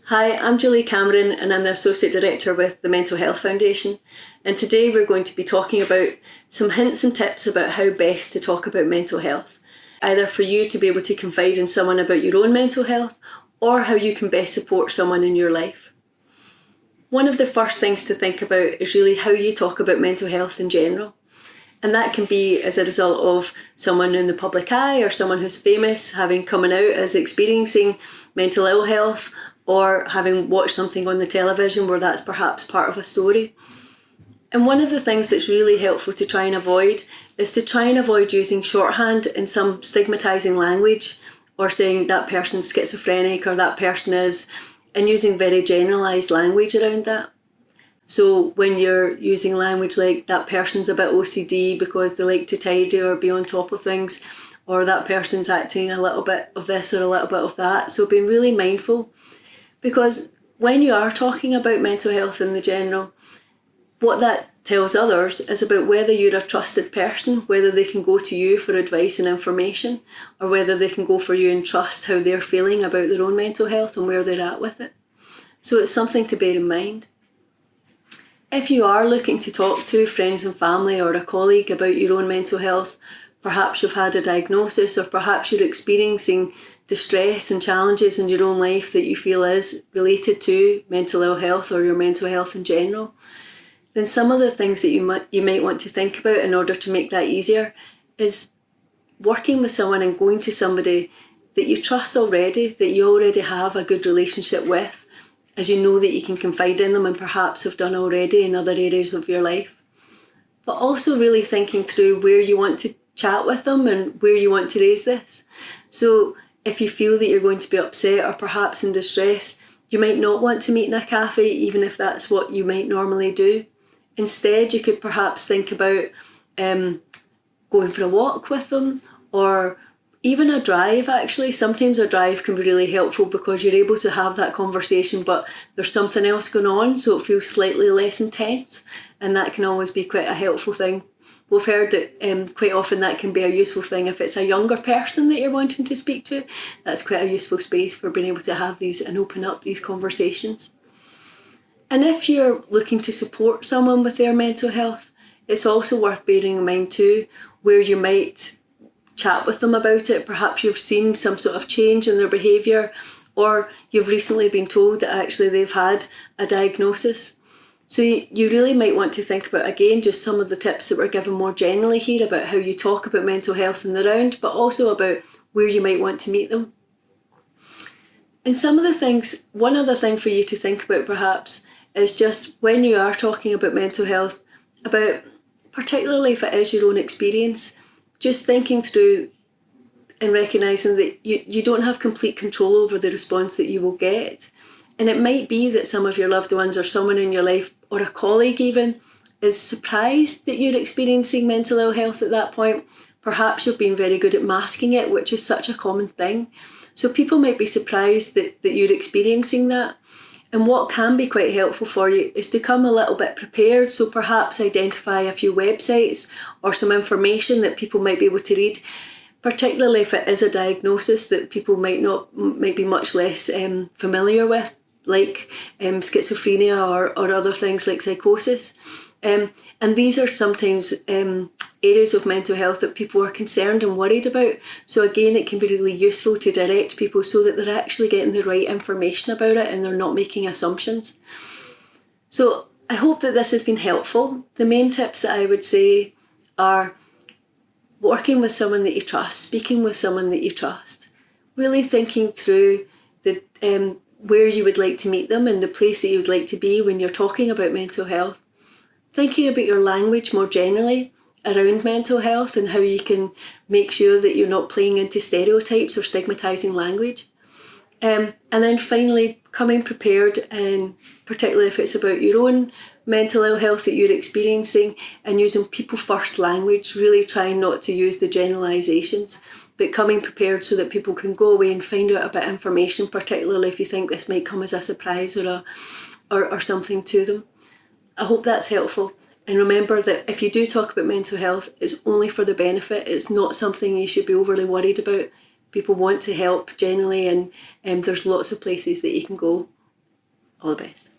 Hi, I'm Julie Cameron and I'm the Associate Director with the Mental Health Foundation. And today we're going to be talking about some hints and tips about how best to talk about mental health, either for you to be able to confide in someone about your own mental health or how you can best support someone in your life. One of the first things to think about is really how you talk about mental health in general. And that can be as a result of someone in the public eye or someone who's famous having coming out as experiencing mental ill health, or having watched something on the television where that's perhaps part of a story. And one of the things that's really helpful to try and avoid is to try and avoid using shorthand in some stigmatising language, or saying that person's schizophrenic or that person is, and using very generalised language around that. So when you're using language like that person's a bit OCD because they like to tidy or be on top of things, or that person's acting a little bit of this or a little bit of that. So being really mindful, because when you are talking about mental health in the general, what that tells others is about whether you're a trusted person, whether they can go to you for advice and information, or whether they can go for you and trust how they're feeling about their own mental health and where they're at with it. So it's something to bear in mind. If you are looking to talk to friends and family or a colleague about your own mental health, perhaps you've had a diagnosis, or perhaps you're experiencing distress and challenges in your own life that you feel is related to mental ill health or your mental health in general, then some of the things that you might want to think about in order to make that easier is working with someone and going to somebody that you trust already, that you already have a good relationship with, as you know that you can confide in them and perhaps have done already in other areas of your life. But also really thinking through where you want to chat with them and where you want to raise this. So if you feel that you're going to be upset or perhaps in distress, you might not want to meet in a cafe, even if that's what you might normally do. Instead, you could perhaps think about going for a walk with them, or even a drive. Actually, sometimes a drive can be really helpful because you're able to have that conversation, but there's something else going on, so it feels slightly less intense, and that can always be quite a helpful thing. We've heard that quite often that can be a useful thing if it's a younger person that you're wanting to speak to. That's quite a useful space for being able to have these and open up these conversations. And if you're looking to support someone with their mental health, it's also worth bearing in mind too where you might chat with them about it. Perhaps you've seen some sort of change in their behaviour, or you've recently been told that actually they've had a diagnosis. So you really might want to think about, again, just some of the tips that we're given more generally here about how you talk about mental health in the round, but also about where you might want to meet them. And some of the things, one other thing for you to think about perhaps is just when you are talking about mental health, about particularly if it is your own experience, just thinking through and recognising that you don't have complete control over the response that you will get. And it might be that some of your loved ones or someone in your life, or a colleague even, is surprised that you're experiencing mental ill health at that point. Perhaps you've been very good at masking it, which is such a common thing. So people might be surprised that you're experiencing that. And what can be quite helpful for you is to come a little bit prepared. So perhaps identify a few websites or some information that people might be able to read, particularly if it is a diagnosis that people might be much less familiar with, like schizophrenia or other things like psychosis. And these are sometimes areas of mental health that people are concerned and worried about. So again, it can be really useful to direct people so that they're actually getting the right information about it and they're not making assumptions. So I hope that this has been helpful. The main tips that I would say are working with someone that you trust, speaking with someone that you trust, really thinking through the where you would like to meet them and the place that you would like to be when you're talking about mental health. Thinking about your language more generally around mental health and how you can make sure that you're not playing into stereotypes or stigmatising language. And then finally, coming prepared, and particularly if it's about your own mental ill health that you're experiencing, and using people first language, really trying not to use the generalisations, but coming prepared so that people can go away and find out a bit of information, particularly if you think this might come as a surprise or something to them. I hope that's helpful. And remember that if you do talk about mental health, it's only for the benefit. It's not something you should be overly worried about. People want to help generally, and there's lots of places that you can go. All the best.